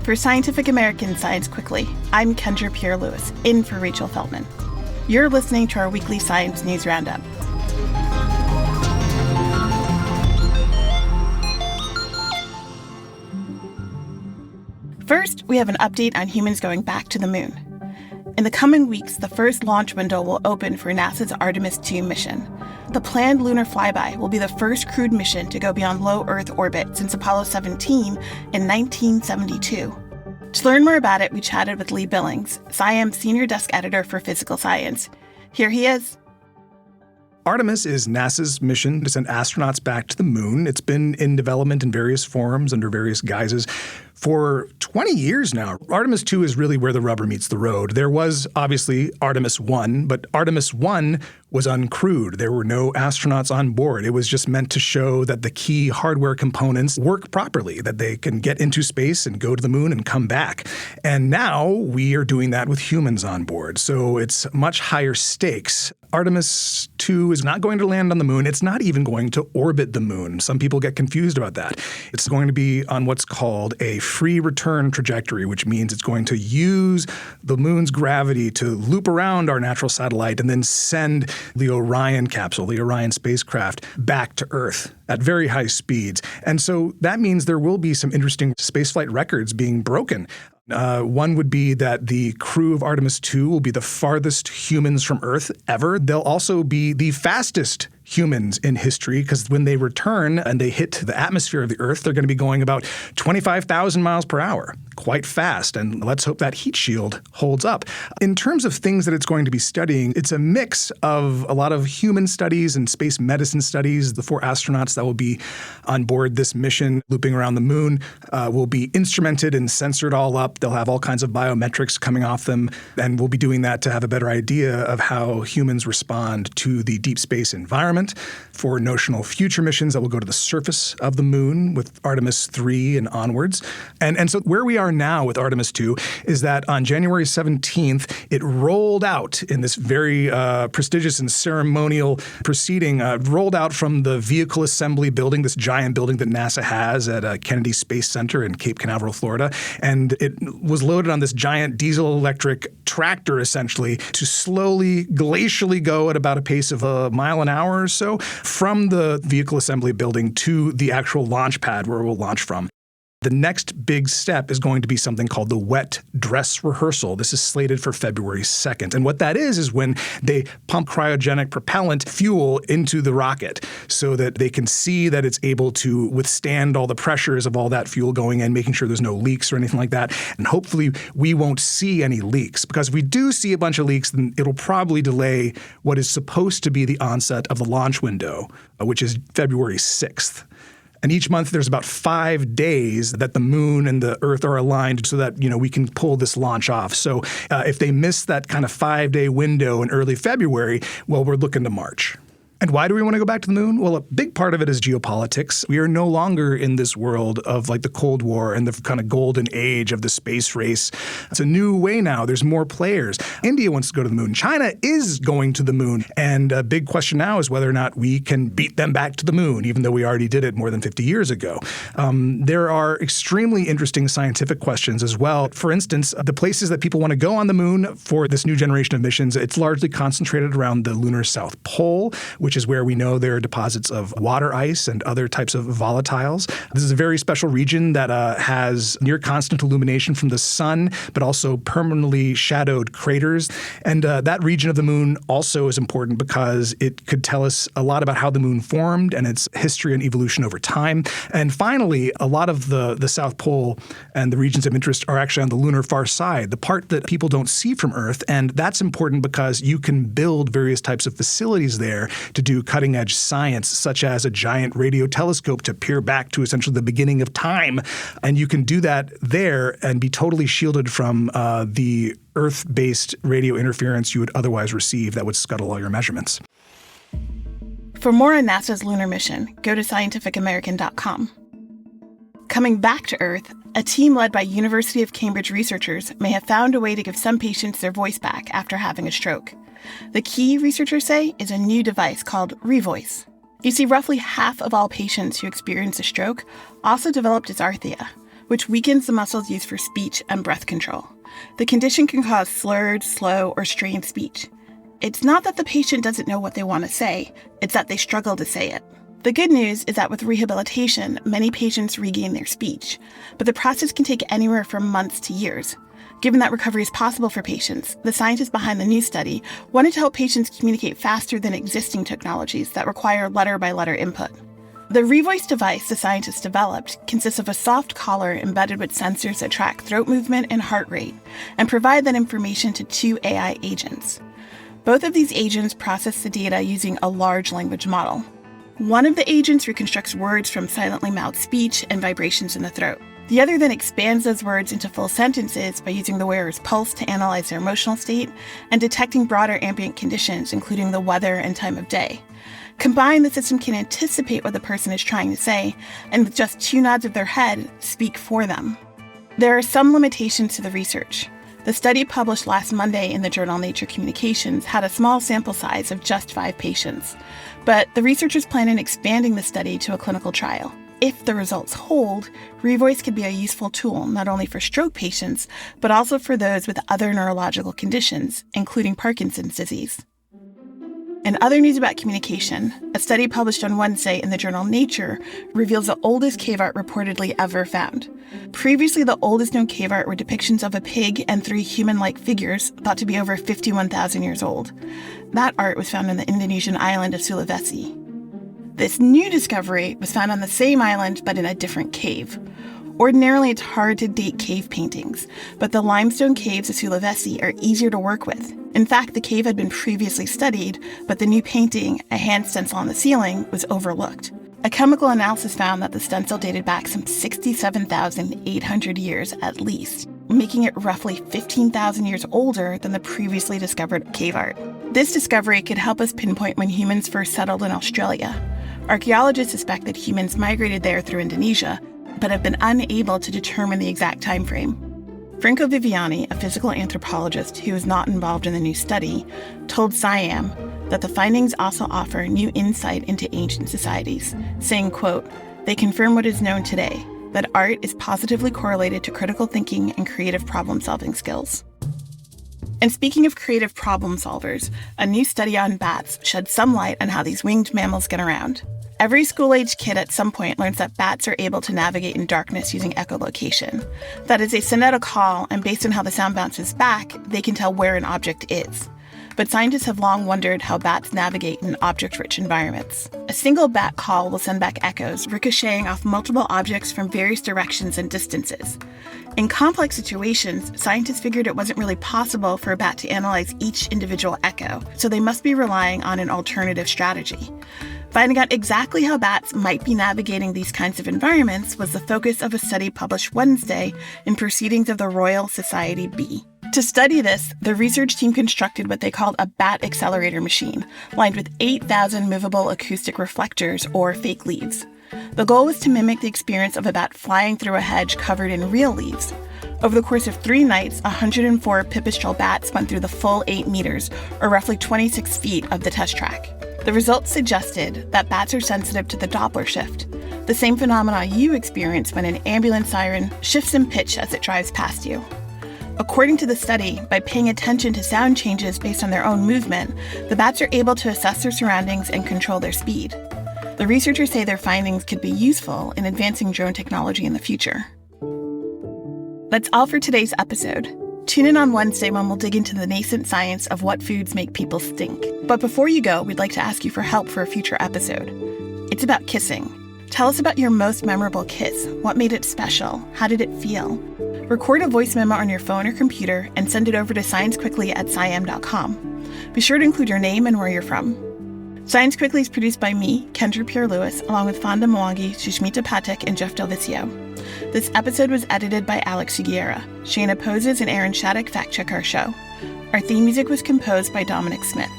For Scientific American Science Quickly, I'm Kendra Pierre-Louis, in for Rachel Feldman. You're listening to our weekly science news roundup. First, we have an update on humans going back to the moon. In the coming weeks, the first launch window will open for NASA's Artemis II mission. The planned lunar flyby will be the first crewed mission to go beyond low Earth orbit since Apollo 17 in 1972. To learn more about it, we chatted with Lee Billings, SciAm's senior desk editor for physical science. Here he is. Artemis is NASA's mission to send astronauts back to the moon. It's been in development in various forms under various guises for 20 years now. Artemis II is really where the rubber meets the road. There was obviously Artemis I, but Artemis I was uncrewed. There were no astronauts on board. It was just meant to show that the key hardware components work properly, that they can get into space and go to the moon and come back. And now we are doing that with humans on board. So it's much higher stakes. Artemis II is not going to land on the moon. It's not even going to orbit the moon. Some people get confused about that. It's going to be on what's called a free return trajectory, which means it's going to use the moon's gravity to loop around our natural satellite and then send the Orion capsule, the Orion spacecraft, back to Earth at very high speeds. And so that means there will be some interesting spaceflight records being broken. One would be that the crew of Artemis II will be the farthest humans from Earth ever. They'll also be the fastest humans in history, because when they return and they hit the atmosphere of the Earth, they're going to be going about 25,000 miles per hour, quite fast. And let's hope that heat shield holds up. In terms of things that it's going to be studying, it's a mix of a lot of human studies and space medicine studies. The 4 astronauts that will be on board this mission looping around the moon will be instrumented and censored all up. They'll have all kinds of biometrics coming off them, and we'll be doing that to have a better idea of how humans respond to the deep space environment. For notional future missions that will go to the surface of the moon with Artemis III and onwards. And so where we are now with Artemis II is that on January 17th, it rolled out in this very prestigious and ceremonial proceeding, rolled out from the vehicle assembly building, this giant building that NASA has at Kennedy Space Center in Cape Canaveral, Florida. And it was loaded on this giant diesel-electric tractor, essentially, to slowly, glacially go at about a pace of a mile an hour or so from the vehicle assembly building to the actual launch pad where it will launch from. The next big step is going to be something called the wet dress rehearsal. This is slated for February 2nd. And what that is when they pump cryogenic propellant fuel into the rocket so that they can see that it's able to withstand all the pressures of all that fuel going in, making sure there's no leaks or anything like that. And hopefully we won't see any leaks, because if we do see a bunch of leaks, then it'll probably delay what is supposed to be the onset of the launch window, which is February 6th. And each month there's about 5 days that the moon and the Earth are aligned so that, we can pull this launch off. So if they miss that kind of 5-day window in early February, well, we're looking to March. And why do we want to go back to the moon? Well, a big part of it is geopolitics. We are no longer in this world of like the Cold War and the kind of golden age of the space race. It's a new way now. There's more players. India wants to go to the moon. China is going to the moon. And a big question now is whether or not we can beat them back to the moon, even though we already did it more than 50 years ago. There are extremely interesting scientific questions as well. For instance, the places that people want to go on the moon for this new generation of missions, it's largely concentrated around the lunar South Pole, which is where we know there are deposits of water ice and other types of volatiles. This is a very special region that has near constant illumination from the sun, but also permanently shadowed craters. And that region of the moon also is important because it could tell us a lot about how the moon formed and its history and evolution over time. And finally, a lot of the South Pole and the regions of interest are actually on the lunar far side, the part that people don't see from Earth. And that's important because you can build various types of facilities there to do cutting-edge science, such as a giant radio telescope to peer back to essentially the beginning of time. And you can do that there and be totally shielded from the Earth-based radio interference you would otherwise receive that would scuttle all your measurements. For more on NASA's lunar mission, go to scientificamerican.com. Coming back to Earth, a team led by University of Cambridge researchers may have found a way to give some patients their voice back after having a stroke. The key, researchers say, is a new device called Revoice. You see, roughly half of all patients who experience a stroke also develop dysarthria, which weakens the muscles used for speech and breath control. The condition can cause slurred, slow, or strained speech. It's not that the patient doesn't know what they want to say, it's that they struggle to say it. The good news is that with rehabilitation, many patients regain their speech, but the process can take anywhere from months to years. Given that recovery is possible for patients, the scientists behind the new study wanted to help patients communicate faster than existing technologies that require letter-by-letter input. The Revoice device the scientists developed consists of a soft collar embedded with sensors that track throat movement and heart rate and provide that information to 2 AI agents. Both of these agents process the data using a large language model. One of the agents reconstructs words from silently mouthed speech and vibrations in the throat. The other then expands those words into full sentences by using the wearer's pulse to analyze their emotional state and detecting broader ambient conditions, including the weather and time of day. Combined, the system can anticipate what the person is trying to say, and with just 2 nods of their head, speak for them. There are some limitations to the research. The study published last Monday in the journal Nature Communications had a small sample size of just 5 patients, but the researchers plan on expanding the study to a clinical trial. If the results hold, Revoice could be a useful tool not only for stroke patients, but also for those with other neurological conditions, including Parkinson's disease. In other news about communication, a study published on Wednesday in the journal Nature reveals the oldest cave art reportedly ever found. Previously, the oldest known cave art were depictions of a pig and 3 human-like figures thought to be over 51,000 years old. That art was found on the Indonesian island of Sulawesi. This new discovery was found on the same island, but in a different cave. Ordinarily, it's hard to date cave paintings, but the limestone caves of Sulawesi are easier to work with. In fact, the cave had been previously studied, but the new painting, a hand stencil on the ceiling, was overlooked. A chemical analysis found that the stencil dated back some 67,800 years at least, making it roughly 15,000 years older than the previously discovered cave art. This discovery could help us pinpoint when humans first settled in Australia. Archaeologists suspect that humans migrated there through Indonesia, but have been unable to determine the exact time frame. Franco Viviani, a physical anthropologist who is not involved in the new study, told SciAm that the findings also offer new insight into ancient societies, saying, quote, "They confirm what is known today, that art is positively correlated to critical thinking and creative problem-solving skills." And speaking of creative problem solvers, a new study on bats shed some light on how these winged mammals get around. Every school-age kid at some point learns that bats are able to navigate in darkness using echolocation. That is, they send out a call, and based on how the sound bounces back, they can tell where an object is. But scientists have long wondered how bats navigate in object-rich environments. A single bat call will send back echoes, ricocheting off multiple objects from various directions and distances. In complex situations, scientists figured it wasn't really possible for a bat to analyze each individual echo, so they must be relying on an alternative strategy. Finding out exactly how bats might be navigating these kinds of environments was the focus of a study published Wednesday in Proceedings of the Royal Society B. To study this, the research team constructed what they called a bat accelerator machine, lined with 8,000 movable acoustic reflectors, or fake leaves. The goal was to mimic the experience of a bat flying through a hedge covered in real leaves. Over the course of 3 nights, 104 pipistrelle bats went through the full 8 meters, or roughly 26 feet, of the test track. The results suggested that bats are sensitive to the Doppler shift, the same phenomena you experience when an ambulance siren shifts in pitch as it drives past you. According to the study, by paying attention to sound changes based on their own movement, the bats are able to assess their surroundings and control their speed. The researchers say their findings could be useful in advancing drone technology in the future. That's all for today's episode. Tune in on Wednesday when we'll dig into the nascent science of what foods make people stink. But before you go, we'd like to ask you for help for a future episode. It's about kissing. Tell us about your most memorable kiss. What made it special? How did it feel? Record a voice memo on your phone or computer and send it over to sciencequickly@sciam.com. Be sure to include your name and where you're from. Science Quickly is produced by me, Kendra Pierre-Louis, along with Fonda Mwangi, Sushmita, Pathak, and Jeff DelViscio. This episode was edited by Alex Sugiura. Shayna Posses and Shattuck fact-check our show. Our theme music was composed by Dominic Smith.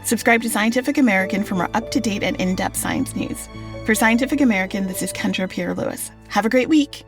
Subscribe to Scientific American for more up-to-date and in-depth science news. For Scientific American, this is Kendra Pierre-Louis. Have a great week!